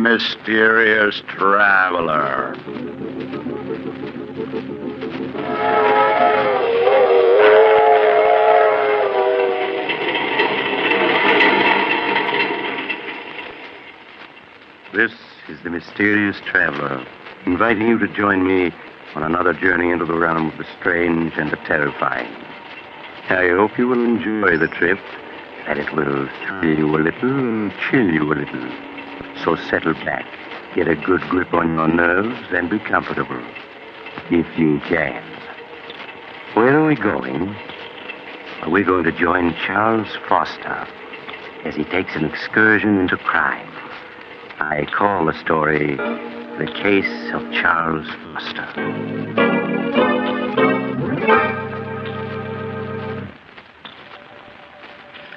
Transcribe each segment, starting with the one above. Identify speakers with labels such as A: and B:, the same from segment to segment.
A: mysterious traveler.
B: This is the mysterious traveler, inviting you to join me on another journey into the realm of the strange and the terrifying. I hope you will enjoy the trip, that it will thrill you a little and chill you a little. So settle back, get a good grip on your nerves, and be comfortable, if you can. Where are we going? We're going to join Charles Foster as he takes an excursion into crime. I call the story The Case of Charles Foster.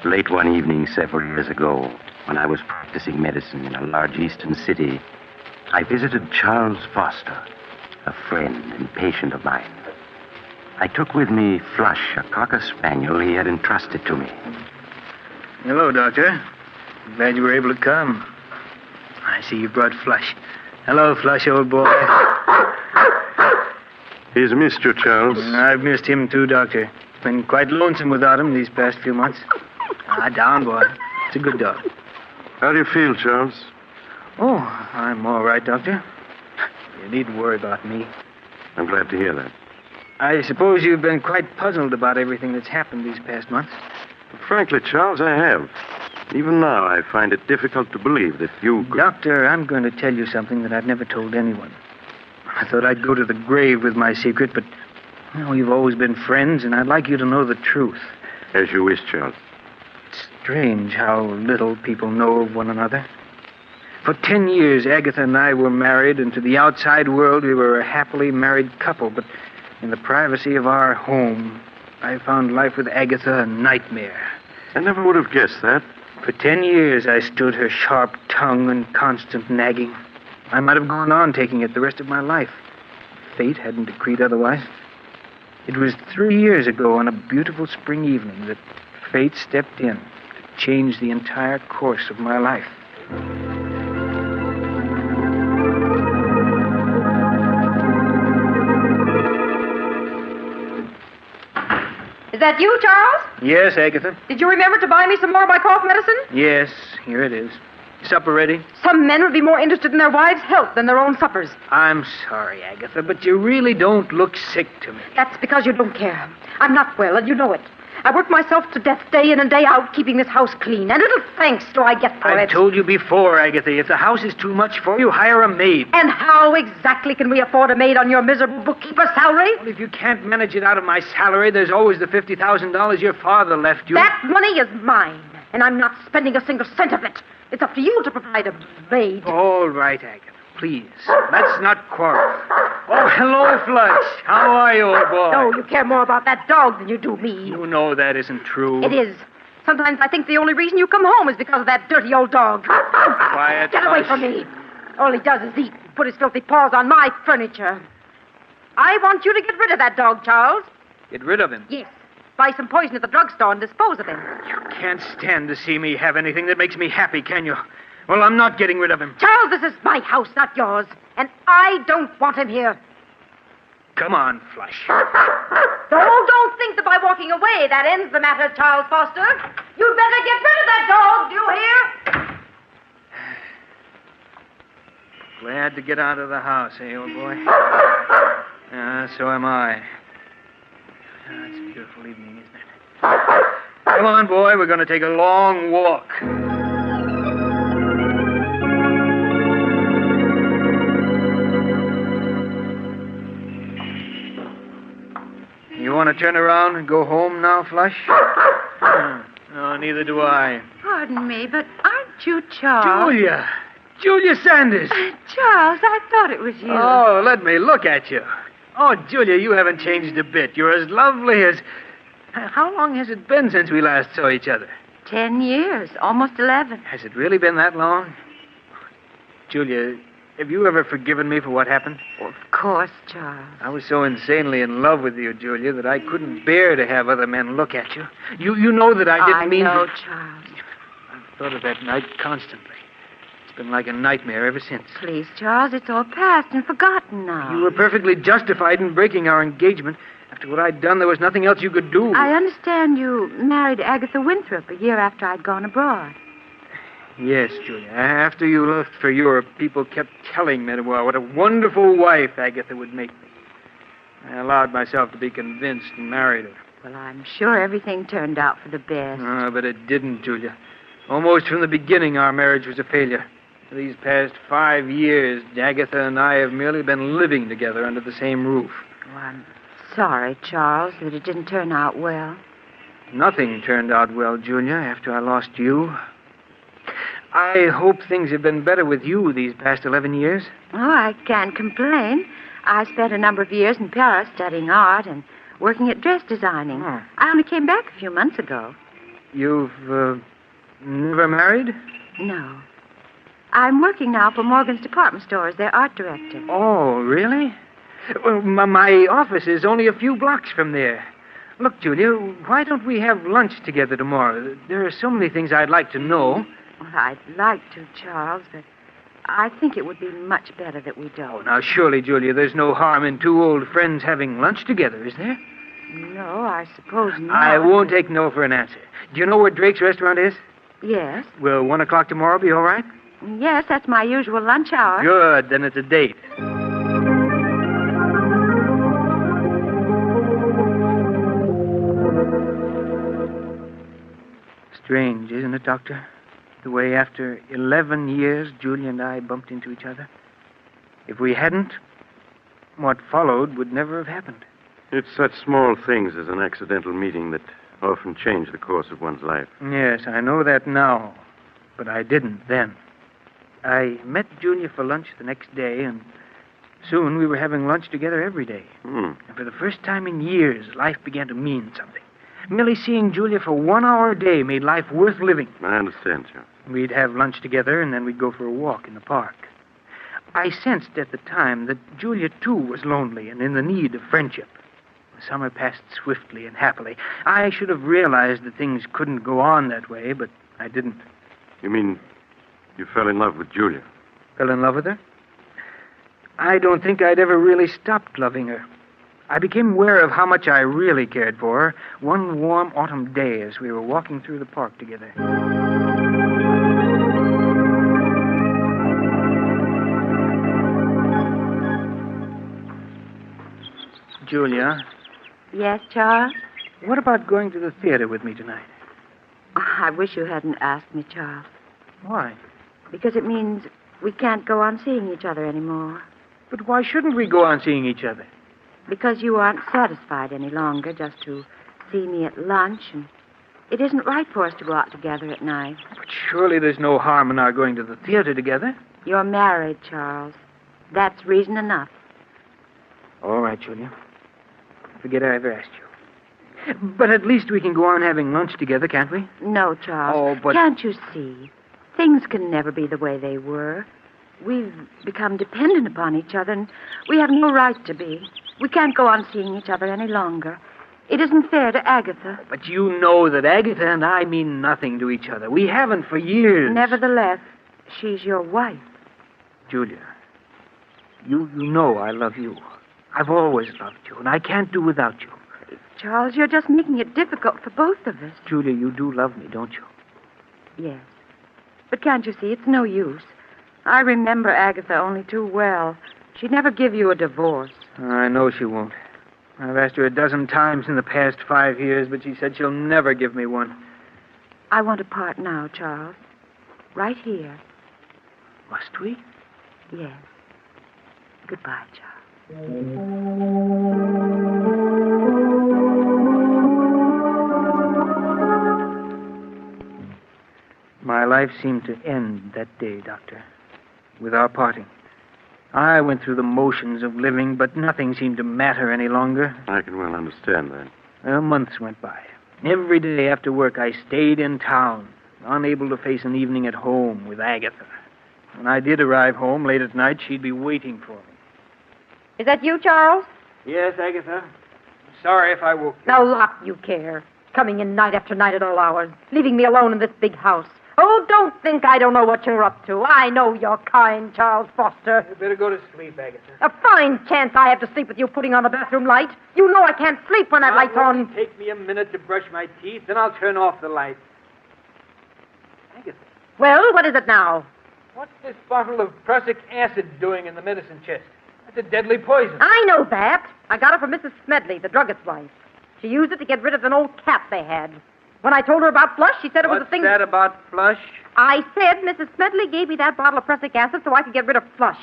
B: Late one evening several years ago, when I was practicing medicine in a large eastern city, I visited Charles Foster, a friend and patient of mine. I took with me Flush, a cocker spaniel he had entrusted to me.
C: Hello, Doctor. Glad you were able to come. I see you brought Flush. Hello, Flush, old boy.
B: He's missed you, Charles.
C: I've missed him, too, Doctor. Been quite lonesome without him these past few months. Down, boy. It's a good dog.
B: How do you feel, Charles?
C: Oh, I'm all right, Doctor. You needn't worry about me.
B: I'm glad to hear that.
C: I suppose you've been quite puzzled about everything that's happened these past months.
B: Frankly, Charles, I have. Even now, I find it difficult to believe that you could...
C: Doctor, I'm going to tell you something that I've never told anyone. I thought I'd go to the grave with my secret, but, you've always been friends, and I'd like you to know the truth.
B: As you wish, Charles.
C: It's strange how little people know of one another. For 10 years, Agatha and I were married, and to the outside world, we were a happily married couple, but in the privacy of our home, I found life with Agatha a nightmare.
B: I never would have guessed that.
C: For 10 years, I stood her sharp tongue and constant nagging. I might have gone on taking it the rest of my life. Fate hadn't decreed otherwise. It was 3 years ago on a beautiful spring evening that fate stepped in to change the entire course of my life.
D: Is that you, Charles?
C: Yes, Agatha?
D: Did you remember to buy me some more of my cough medicine?
C: Yes, here it is. Supper ready?
D: Some men would be more interested in their wives' health than their own suppers.
C: I'm sorry, Agatha, but you really don't look sick to me.
D: That's because you don't care. I'm not well, and you know it. I work myself to death day in and day out, keeping this house clean. And little thanks do I get for it.
C: I've told you before, Agatha, if the house is too much for you, hire a maid.
D: And how exactly can we afford a maid on your miserable bookkeeper's salary?
C: Well, if you can't manage it out of my salary, there's always the $50,000 your father left you.
D: That money is mine, and I'm not spending a single cent of it. It's up to you to provide a maid.
C: All right, Agatha, please. Let's not quarrel. Oh, hello, Flush. How are you, old boy?
D: Oh, you care more about that dog than you do me.
C: You know that isn't true.
D: It is. Sometimes I think the only reason you come home is because of that dirty old dog.
C: Quiet,
D: Get away from me. All he does is eat and put his filthy paws on my furniture. I want you to get rid of that dog, Charles.
C: Get rid of him?
D: Yes. Buy some poison at the drugstore and dispose of him.
C: You can't stand to see me have anything that makes me happy, can you? Well, I'm not getting rid of him.
D: Charles, this is my house, not yours. And I don't want him here.
C: Come on, Flush.
D: Don't think that by walking away that ends the matter, Charles Foster. You'd better get rid of that dog, do you hear?
C: Glad to get out of the house, eh, old boy? So am I. It's a beautiful evening, isn't it? Come on, boy, we're going to take a long walk. You want to turn around and go home now, Flush? No, neither do I.
E: Pardon me, but aren't you Charles?
C: Julia! Julia Sanders!
E: Charles, I thought it was you.
C: Oh, let me look at you. Oh, Julia, you haven't changed a bit. You're as lovely as... How long has it been since we last saw each other?
E: 10 years, almost 11.
C: Has it really been that long? Julia, have you ever forgiven me for what happened?
E: Of course, Charles.
C: I was so insanely in love with you, Julia, that I couldn't bear to have other men look at you. You know that I didn't mean...
E: I know, Charles.
C: I've thought of that night constantly. It's been like a nightmare ever since.
E: Please, Charles, it's all past and forgotten now.
C: You were perfectly justified in breaking our engagement. After what I'd done, there was nothing else you could do.
E: I understand you married Agatha Winthrop a year after I'd gone abroad.
C: Yes, Julia. After you left for Europe, people kept telling me what a wonderful wife Agatha would make me. I allowed myself to be convinced and married her.
E: Well, I'm sure everything turned out for the best.
C: But it didn't, Julia. Almost from the beginning, our marriage was a failure. For these past 5 years, Agatha and I have merely been living together under the same roof.
E: Oh, I'm sorry, Charles, that it didn't turn out well.
C: Nothing turned out well, Julia, after I lost you. I hope things have been better with you these past 11 years.
E: Oh, I can't complain. I spent a number of years in Paris studying art and working at dress designing.
C: Oh.
E: I only came back a few months ago.
C: You've never married?
E: No. I'm working now for Morgan's department store as their art director.
C: Oh, really? Well, my office is only a few blocks from there. Look, Julia, why don't we have lunch together tomorrow? There are so many things I'd like to know.
E: Well, I'd like to, Charles, but I think it would be much better that we
C: Oh,
E: don't.
C: now, surely, Julia, there's no harm in two old friends having lunch together, is there?
E: No, I suppose not.
C: I won't take no for an answer. Do you know where Drake's restaurant is?
E: Yes.
C: Will 1 o'clock tomorrow be all right?
E: Yes, that's my usual lunch hour.
C: Good, then it's a date. Strange, isn't it, Doctor? The way after 11 years, Julia and I bumped into each other. If we hadn't, what followed would never have happened.
B: It's such small things as an accidental meeting that often change the course of one's life.
C: Yes, I know that now, but I didn't then. I met Julia for lunch the next day, and soon we were having lunch together every day. And for the first time in years, life began to mean something. Merely seeing Julia for 1 hour a day made life worth living.
B: I understand, Charles.
C: We'd have lunch together, and then we'd go for a walk in the park. I sensed at the time that Julia, too, was lonely and in the need of friendship. The summer passed swiftly and happily. I should have realized that things couldn't go on that way, but I didn't.
B: You mean you fell in love with Julia?
C: Fell in love with her? I don't think I'd ever really stopped loving her. I became aware of how much I really cared for her one warm autumn day as we were walking through the park together. Julia,
E: Yes, Charles?
C: what about going to the theater with me tonight?
E: Oh, I wish you hadn't asked me, Charles,
C: Why?
E: because it means we can't go on seeing each other anymore.
C: But why shouldn't we go on seeing each other?
E: Because you aren't satisfied any longer just to see me at lunch, and it isn't right for us to go out together at night.
C: But surely there's no harm in our going to the theater together.
E: You're married, Charles. That's reason enough.
C: All right, Julia. Forget I ever asked you. But at least we can go on having lunch together, can't we?
E: No, Charles.
C: Oh, but...
E: Can't you see? Things can never be the way they were. We've become dependent upon each other, and we have no right to be. We can't go on seeing each other any longer. It isn't fair to Agatha.
C: But you know that Agatha and I mean nothing to each other. We haven't for years.
E: Nevertheless, she's your wife.
C: Julia, you know I love you. I've always loved you, and I can't do without you.
E: Charles, you're just making it difficult for both of us.
C: Julia, you do love me, don't you?
E: Yes. But can't you see, it's no use. I remember Agatha only too well. She'd never give you a divorce.
C: I know she won't. I've asked her a dozen times in the past 5 years, but she said she'll never give me one.
E: I want to part now, Charles. Right here.
C: Must we?
E: Yes. Goodbye, Charles.
C: My life seemed to end that day, Doctor, with our parting. I went through the motions of living, but nothing seemed to matter any longer.
B: I can well understand that.
C: Well, months went by. Every day after work, I stayed in town, unable to face an evening at home with Agatha. When I did arrive home late at night, she'd be waiting for me.
D: Is that you, Charles?
C: Yes, Agatha. Sorry if I woke you.
D: Now, lot you care. Coming in night after night at all hours, leaving me alone in this big house. Oh, don't think I don't know what you're up to. I know you're kind, Charles Foster.
C: You better go to sleep, Agatha.
D: A fine chance I have to sleep with you putting on the bathroom light. You know I can't sleep when that light's on.
C: Take me a minute to brush my teeth, then I'll turn off the light. Agatha,
D: Well, what is it now?
C: what's this bottle of prussic acid doing in the medicine chest? That's a deadly poison.
D: I know that. I got it from Mrs. Smedley, the druggist's wife. She used it to get rid of an old cat they had. When I told her about Flush, she said it was a thing...
C: What's that about Flush?
D: I said Mrs. Smedley gave me that bottle of prussic acid so I could get rid of Flush.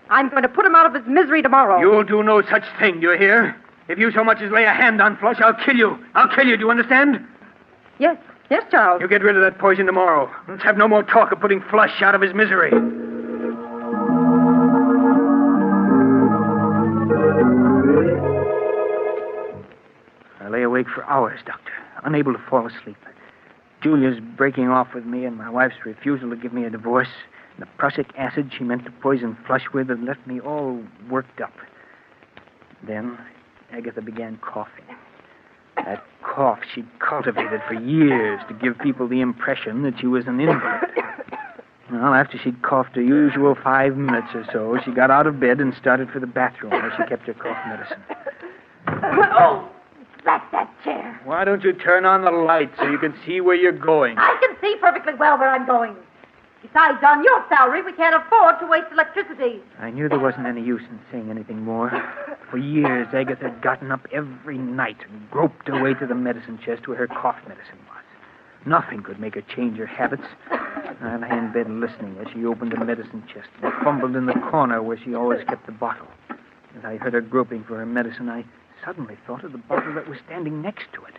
D: I'm going to put him out of his misery tomorrow.
C: You'll do no such thing, do you hear? If you so much as lay a hand on Flush, I'll kill you. I'll kill you, do you understand?
D: Yes, Charles.
C: You get rid of that poison tomorrow. Let's have no more talk of putting Flush out of his misery. I lay awake for hours, Doctor, unable to fall asleep. Julia's breaking off with me and my wife's refusal to give me a divorce. And the prussic acid she meant to poison Flush with had left me all worked up. Then Agatha began coughing. That cough she'd cultivated for years to give people the impression that she was an invalid. Well, after she'd coughed her usual 5 minutes or so, she got out of bed and started for the bathroom where she kept her cough medicine.
D: Oh, drat that chair.
C: Why don't you turn on the light so you can see where you're going?
D: I can see perfectly well where I'm going. Besides, on your salary, we can't afford to waste electricity.
C: I knew there wasn't any use in saying anything more. For years, Agatha had gotten up every night and groped her way to the medicine chest where her cough medicine was. Nothing could make her change her habits. I lay in bed listening as she opened the medicine chest and fumbled in the corner where she always kept the bottle. As I heard her groping for her medicine, I suddenly thought of the bottle that was standing next to it.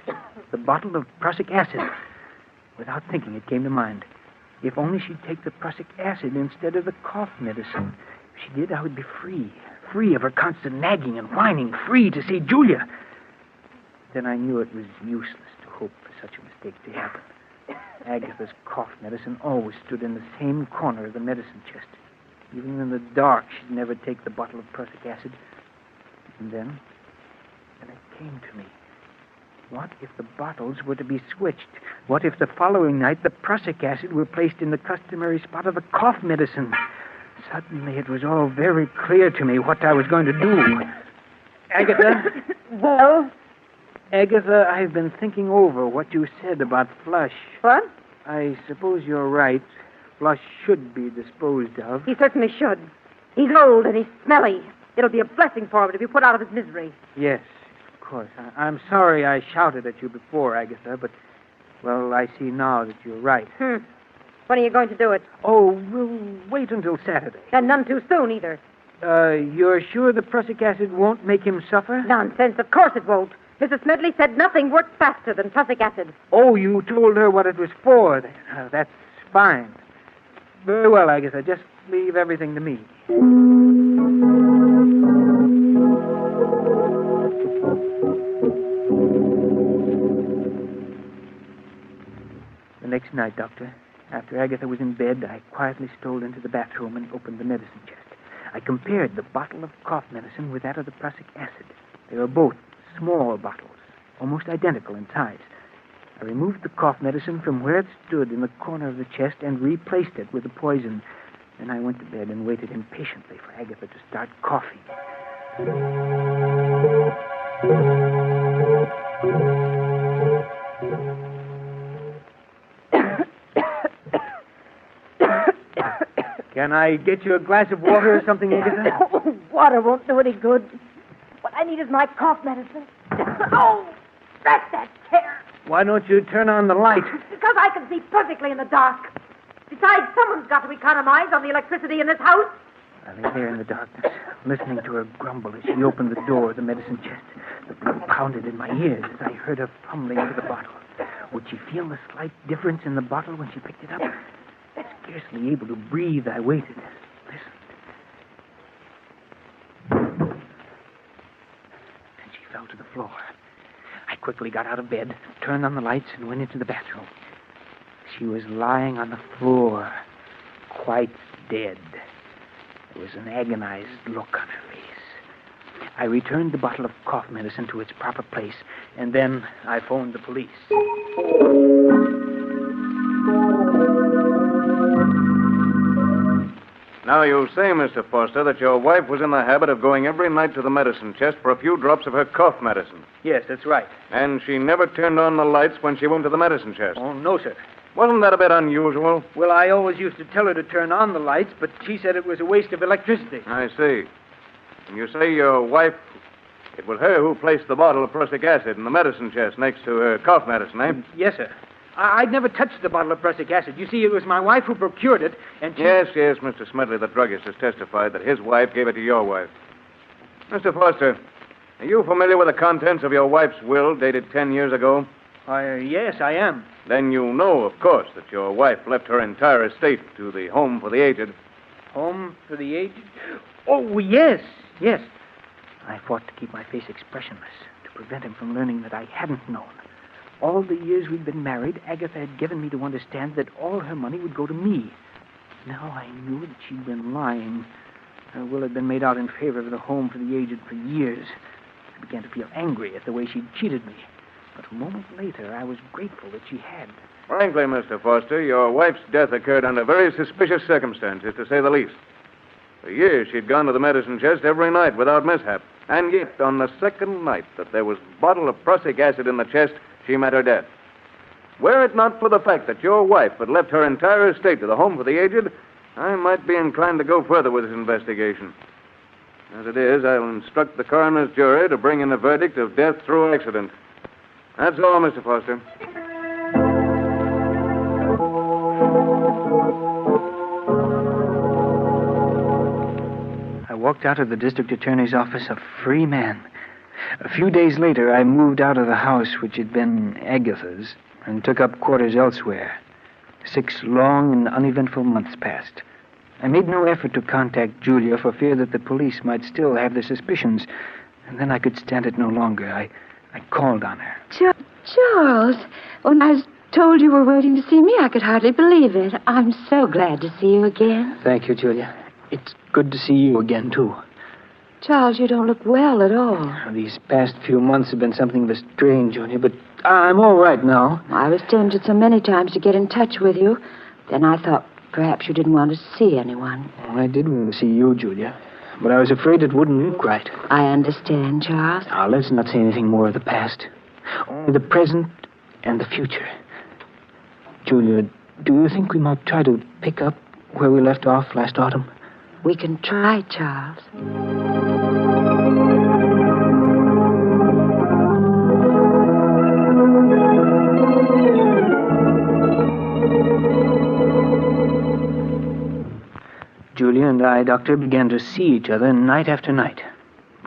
C: The bottle of prussic acid. Without thinking, it came to mind. If only she'd take the prussic acid instead of the cough medicine. If she did, I would be free. Free of her constant nagging and whining. Free to see Julia. Then I knew it was useless to hope for such a mistake to happen. Agatha's cough medicine always stood in the same corner of the medicine chest. Even in the dark, she'd never take the bottle of prussic acid. And then it came to me. What if the bottles were to be switched? What if the following night the prussic acid were placed in the customary spot of the cough medicine? Suddenly it was all very clear to me what I was going to do. Agatha?
D: Well?
C: Agatha, I've been thinking over what you said about Flush.
D: What?
C: I suppose you're right. Flush should be disposed of.
D: He certainly should. He's old and he's smelly. It'll be a blessing for him to be put out of his misery.
C: Yes, of course. I'm sorry I shouted at you before, Agatha, but, well, I see now that you're right.
D: When are you going to do it?
C: Oh, we'll wait until Saturday.
D: And none too soon, either.
C: You're sure the prussic acid won't make him suffer?
D: Nonsense. Of course it won't. Mrs. Smedley said nothing worked faster than prussic acid.
C: Oh, you told her what it was for. That's fine. Very well, Agatha. Just leave everything to me. The next night, Doctor, after Agatha was in bed, I quietly stole into the bathroom and opened the medicine chest. I compared the bottle of cough medicine with that of the prussic acid. They were both small bottles, almost identical in size. I removed the cough medicine from where it stood in the corner of the chest and replaced it with the poison. Then I went to bed and waited impatiently for Agatha to start coughing. Can I get you a glass of water or something, Agatha?
D: Oh, water won't do any good. What I need is my cough medicine. Oh, that's that chair.
C: Why don't you turn on the light?
D: Because I can see perfectly in the dark. Besides, someone's got to economize on the electricity in this house.
C: I lay there in the darkness, listening to her grumble as she opened the door of the medicine chest. The blood pounded in my ears as I heard her fumbling for the bottle. Would she feel the slight difference in the bottle when she picked it up? Scarcely able to breathe, I waited, listened. Then she fell to the floor. I quickly got out of bed, turned on the lights, and went into the bathroom. She was lying on the floor, quite dead. There was an agonized look on her face. I returned the bottle of cough medicine to its proper place, and then I phoned the police.
F: Now, you say, Mr. Foster, that your wife was in the habit of going every night to the medicine chest for a few drops of her cough medicine.
C: Yes, that's right.
F: And she never turned on the lights when she went to the medicine chest.
C: Oh, no, sir.
F: Wasn't that a bit unusual?
C: Well, I always used to tell her to turn on the lights, but she said it was a waste of electricity.
F: I see. And you say your wife, it was her who placed the bottle of prussic acid in the medicine chest next to her cough medicine, eh?
C: Yes, sir. I'd never touched the bottle of prussic acid. You see, it was my wife who procured it, and she...
F: Yes, Mr. Smedley, the druggist, has testified that his wife gave it to your wife. Mr. Foster, are you familiar with the contents of your wife's will dated 10 years ago?
C: Yes, I am.
F: Then you know, of course, that your wife left her entire estate to the Home for the Aged.
C: Home for the aged? Oh, yes. I fought to keep my face expressionless, to prevent him from learning that I hadn't known. All the years we'd been married, Agatha had given me to understand that all her money would go to me. Now I knew that she'd been lying. Her will had been made out in favor of the Home for the Aged for years. I began to feel angry at the way she'd cheated me. But a moment later, I was grateful that she had.
F: Frankly, Mr. Foster, your wife's death occurred under very suspicious circumstances, to say the least. For years, she'd gone to the medicine chest every night without mishap. And yet, on the second night that there was a bottle of prussic acid in the chest, she met her death. Were it not for the fact that your wife had left her entire estate to the Home for the Aged, I might be inclined to go further with this investigation. As it is, I'll instruct the coroner's jury to bring in a verdict of death through accident. That's all, Mr. Foster.
C: I walked out of the district attorney's office a free man. A few days later, I moved out of the house which had been Agatha's and took up quarters elsewhere. 6 long and uneventful months passed. I made no effort to contact Julia for fear that the police might still have their suspicions. And then I could stand it no longer. I called on her.
E: Charles, when I was told you were waiting to see me, I could hardly believe it. I'm so glad to see you again.
C: Thank you, Julia. It's good to see you again, too.
E: Charles, you don't look well at all.
C: These past few months have been something of a strain, Julia, but I'm all right now.
E: I was tempted so many times to get in touch with you. Then I thought perhaps you didn't want to see anyone.
C: Well, I did want to see you, Julia, but I was afraid it wouldn't look right.
E: I understand, Charles.
C: Now, let's not say anything more of the past. Only the present and the future. Julia, do you think we might try to pick up where we left off last autumn?
E: We can try, Charles.
C: Julia and I, Doctor, began to see each other night after night.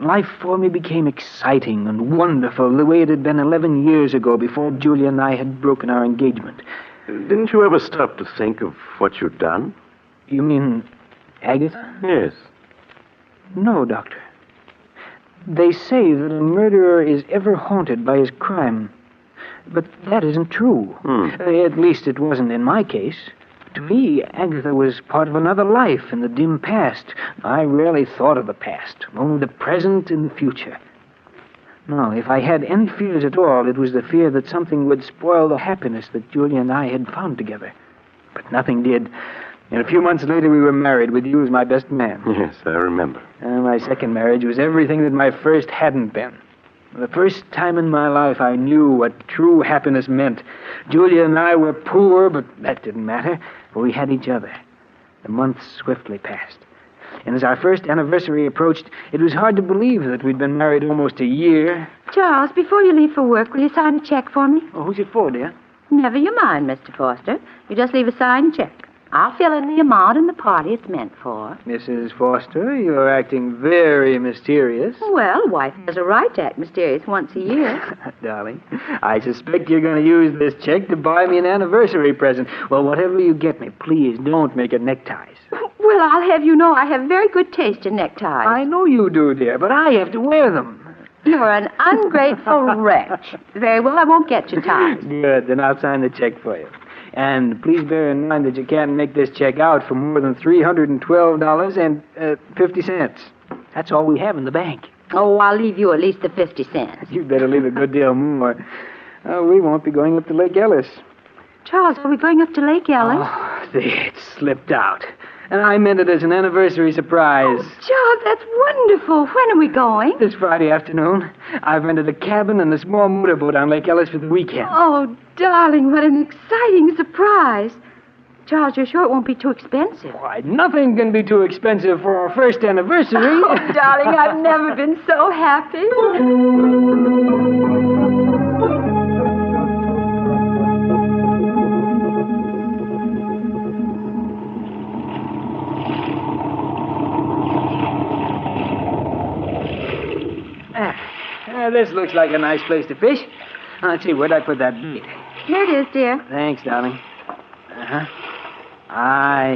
C: Life for me became exciting and wonderful the way it had been 11 years ago before Julia and I had broken our engagement.
B: Didn't you ever stop to think of what you'd done?
C: You mean Agatha?
B: Yes.
C: No, Doctor. They say that a murderer is ever haunted by his crime. But that isn't true. At least it wasn't in my case. To me, Agatha was part of another life in the dim past. I rarely thought of the past, only the present and the future. No, if I had any fears at all, it was the fear that something would spoil the happiness that Julia and I had found together. But nothing did. And a few months later, we were married with you as my best man.
B: Yes, I remember.
C: My second marriage was everything that my first hadn't been. The first time in my life I knew what true happiness meant. Julia and I were poor, but that didn't matter, for we had each other. The months swiftly passed. And as our first anniversary approached, it was hard to believe that we'd been married almost a year.
E: Charles, before you leave for work, will you sign a check for me?
C: Oh, who's it for, dear?
E: Never you mind, Mr. Foster. You just leave a signed check. I'll fill in the amount and the party it's meant for.
C: Mrs. Foster, you're acting very mysterious.
E: Well, a wife has a right to act mysterious once a year.
C: Darling, I suspect you're going to use this check to buy me an anniversary present. Well, whatever you get me, please don't make it neckties.
E: Well, I'll have you know I have very good taste in neckties.
C: I know you do, dear, but I have to wear them.
E: You're an ungrateful wretch. Very well, I won't get you ties.
C: Good, then I'll sign the check for you. And please bear in mind that you can't make this check out for more than $312.50. That's all we have in the bank.
E: Oh, I'll leave you at least the 50 cents.
C: You'd better leave a good deal more. We won't be going up to Lake Ellis.
E: Charles, are we going up to Lake Ellis?
C: Oh, it slipped out. And I meant it as an anniversary surprise.
E: Charles, that's wonderful. When are we going?
C: This Friday afternoon, I've rented a cabin and a small motorboat on Lake Ellis for the weekend.
E: Oh, darling, what an exciting surprise. Charles, you're sure it won't be too expensive?
C: Why, nothing can be too expensive for our first anniversary.
E: Oh, darling, I've never been so happy.
C: This looks like a nice place to fish. Let's see, where'd I put that bait?
E: Here it is, dear.
C: Thanks, darling. Uh-huh.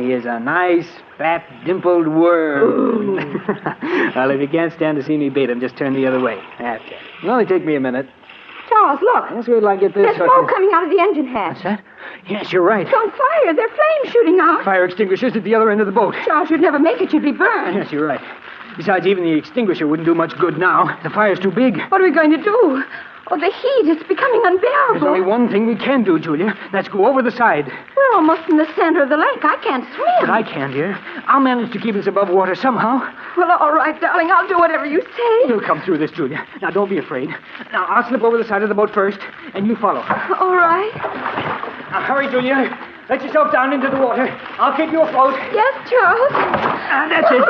C: Here's a nice, fat, dimpled worm. Well, if you can't stand to see me bait him, just turn the other way. That's it. It'll only take me a minute.
E: Charles, look.
C: Let's wait till I get this.
E: There's smoke coming out of the engine hatch.
C: What's that? Yes, you're right.
E: It's on fire. There are flames shooting out.
C: Fire extinguishers at the other end of the boat.
E: Charles, you'd never make it. You'd be burned.
C: Yes, you're right. Besides, even the extinguisher wouldn't do much good now. The fire's too big.
E: What are we going to do? Oh, the heat. It's becoming unbearable.
C: There's only one thing we can do, Julia. Let's go over the side.
E: We're almost in the center of the lake. I can't swim.
C: But I can, dear. I'll manage to keep us above water somehow.
E: Well, all right, darling. I'll do whatever you say.
C: We'll come through this, Julia. Now, don't be afraid. Now, I'll slip over the side of the boat first, and you follow.
E: All right.
C: Now, hurry, Julia. Let yourself down into the water. I'll keep you afloat.
E: Yes, Charles.
C: That's it.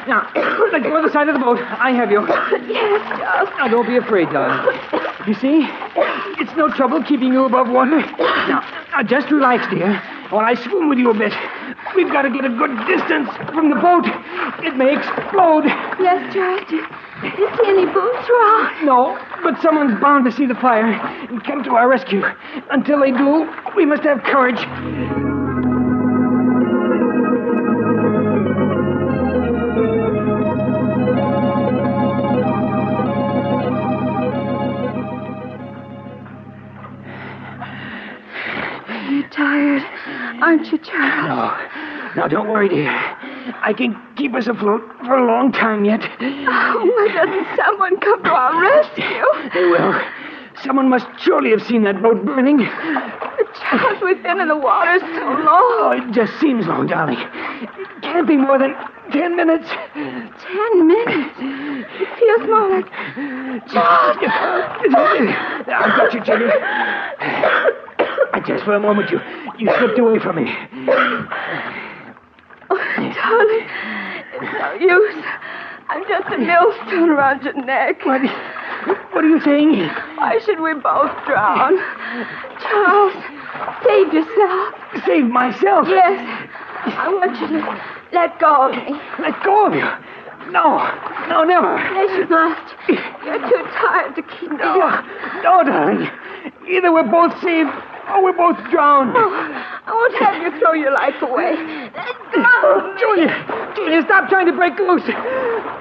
C: Now, let go of the side of the boat. I have you.
E: Yes, Charles.
C: Now, don't be afraid, darling. You see, it's no trouble keeping you above water. Now, just relax, dear, while I swim with you a bit. We've got to get a good distance from the boat. It may explode.
E: Yes, Charles. Do you see any boats around?
C: No, but someone's bound to see the fire and come to our rescue. Until they do, we must have courage.
E: You're tired, aren't you, Charles?
C: No. Now, don't worry, dear. I can keep us afloat for a long time yet.
E: Oh, why doesn't someone come to our rescue?
C: They will. Someone must surely have seen that boat burning.
E: But Charles, we've been in the water so long.
C: Oh, it just seems long, darling. It can't be more than 10 minutes.
E: 10 minutes? It feels more like... Charles!
C: I've got you, Julia. Just for a moment, you slipped away from me.
E: Oh, darling, it's no use. I'm just a millstone around your neck.
C: What are you saying?
E: Why should we both drown? Charles, save yourself.
C: Save myself?
E: Yes. I want you to let go of me.
C: Let go of you? No, never.
E: Yes, you must. You're too tired to keep me.
C: No, darling. Either we're both saved or we're both drowned.
E: Oh, I won't have you throw your life away. Let go of me.
C: Julia, stop trying to break loose.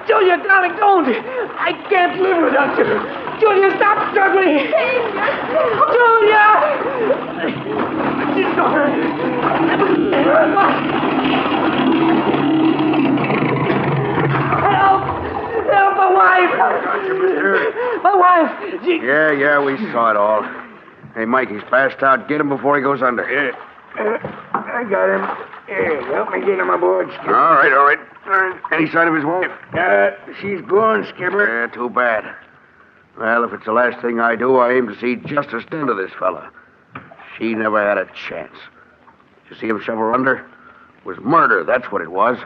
C: Julia, darling, don't. I can't live without you. Julia, stop struggling.
E: Save yourself.
C: Julia! She's gone. Help, my wife. My wife.
A: Yeah, we saw it all. Hey, Mike, he's passed out. Get him before he goes under.
B: Yeah. I got him. Here, help me get him aboard, Skipper.
A: All right. Any sign of his wife?
B: She's gone, Skipper.
A: Yeah, too bad. Well, if it's the last thing I do, I aim to see justice done to this fella. She never had a chance. You see him shove her under? It was murder, that's what it was.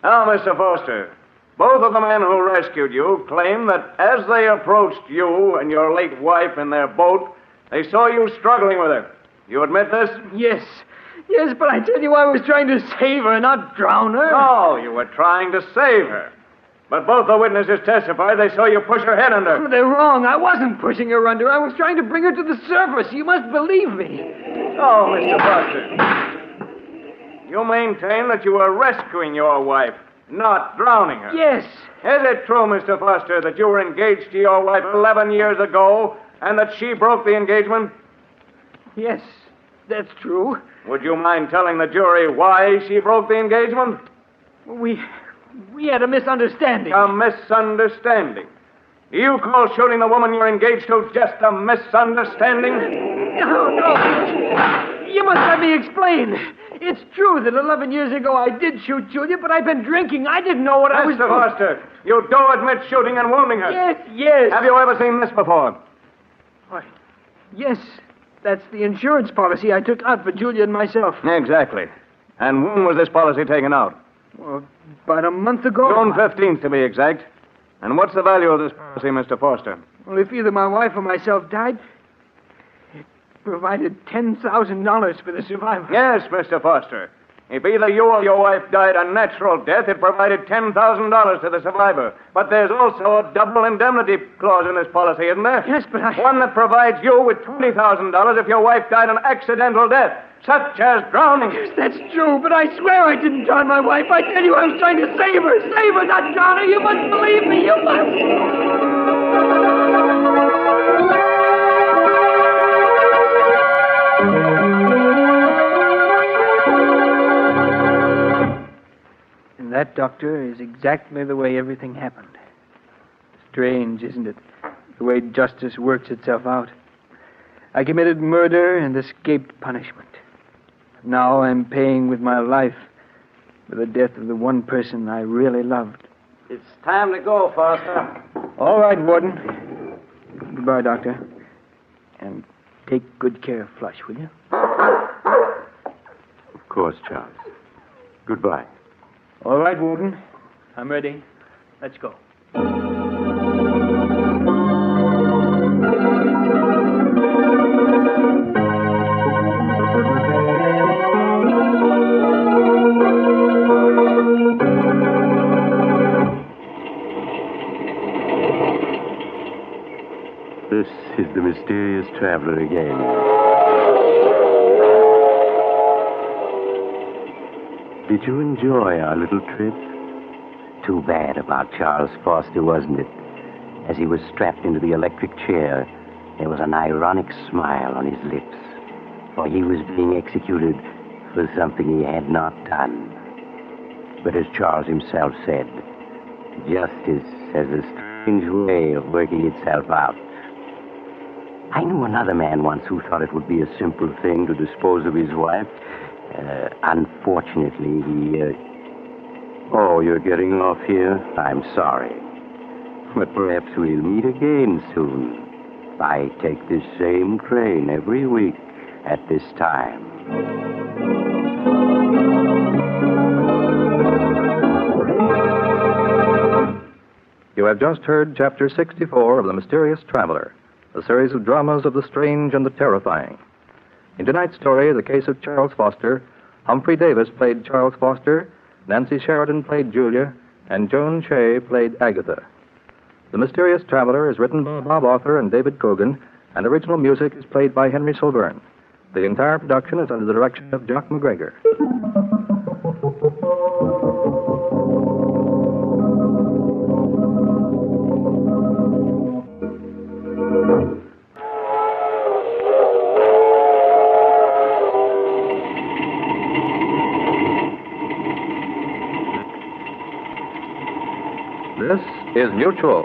F: Now, Mr. Foster, both of the men who rescued you claim that as they approached you and your late wife in their boat, they saw you struggling with her. You admit this?
C: Yes, but I tell you, I was trying to save her, not drown her.
F: No, you were trying to save her. But both the witnesses testified they saw you push her head under.
C: They're wrong. I wasn't pushing her under. I was trying to bring her to the surface. You must believe me.
F: Oh, Mr. Foster. You maintain that you were rescuing your wife, not drowning her.
C: Yes.
F: Is it true, Mr. Foster, that you were engaged to your wife 11 years ago and that she broke the engagement?
C: Yes. that's true.
F: Would you mind telling the jury why she broke the engagement?
C: We had a misunderstanding.
F: A misunderstanding. Do you call shooting the woman you're engaged to just a misunderstanding?
C: No. You must let me explain. It's true that 11 years ago I did shoot Julia, but I've been drinking. I didn't know what I was
F: doing. Mr. Foster, you do admit shooting and wounding her.
C: Yes.
F: Have you ever seen this before?
C: Why, yes. That's the insurance policy I took out for Julia and myself.
F: Exactly. And when was this policy taken out?
C: Well, about a month ago.
F: June 15th, to be exact. And what's the value of this policy, Mr. Foster?
C: Well, if either my wife or myself died, it provided $10,000 for the survivor.
F: Yes, Mr. Foster. If either you or your wife died a natural death, it provided $10,000 to the survivor. But there's also a double indemnity clause in this policy, isn't there?
C: Yes, but
F: One that provides you with $20,000 if your wife died an accidental death, such as drowning.
C: Yes, that's true, but I swear I didn't drown my wife. I tell you, I was trying to save her, not drown her. You must believe me, you must. And that, Doctor, is exactly the way everything happened. Strange, isn't it? The way justice works itself out. I committed murder and escaped punishment. Now I'm paying with my life for the death of the one person I really loved.
G: It's time to go, Foster.
C: All right, Warden. Goodbye, Doctor. And take good care of Flush, will you?
B: Of course, Charles. Goodbye.
C: All right, Warden. I'm ready. Let's go.
B: This is the mysterious traveler again. Did you enjoy our little trip? Too bad about Charles Foster, wasn't it? As he was strapped into the electric chair, there was an ironic smile on his lips, for he was being executed for something he had not done. But as Charles himself said, justice has a strange way of working itself out. I knew another man once who thought it would be a simple thing to dispose of his wife. Unfortunately, he... Oh, you're getting off here? I'm sorry. But perhaps we'll meet again soon. I take this same train every week at this time.
H: You have just heard Chapter 64 of The Mysterious Traveler, a series of dramas of the strange and the terrifying. In tonight's story, the case of Charles Foster, Humphrey Davis played Charles Foster, Nancy Sheridan played Julia, and Joan Shea played Agatha. The Mysterious Traveler is written by Bob Arthur and David Cogan, and original music is played by Henry Silverne. The entire production is under the direction of Jock McGregor. This is Mutual.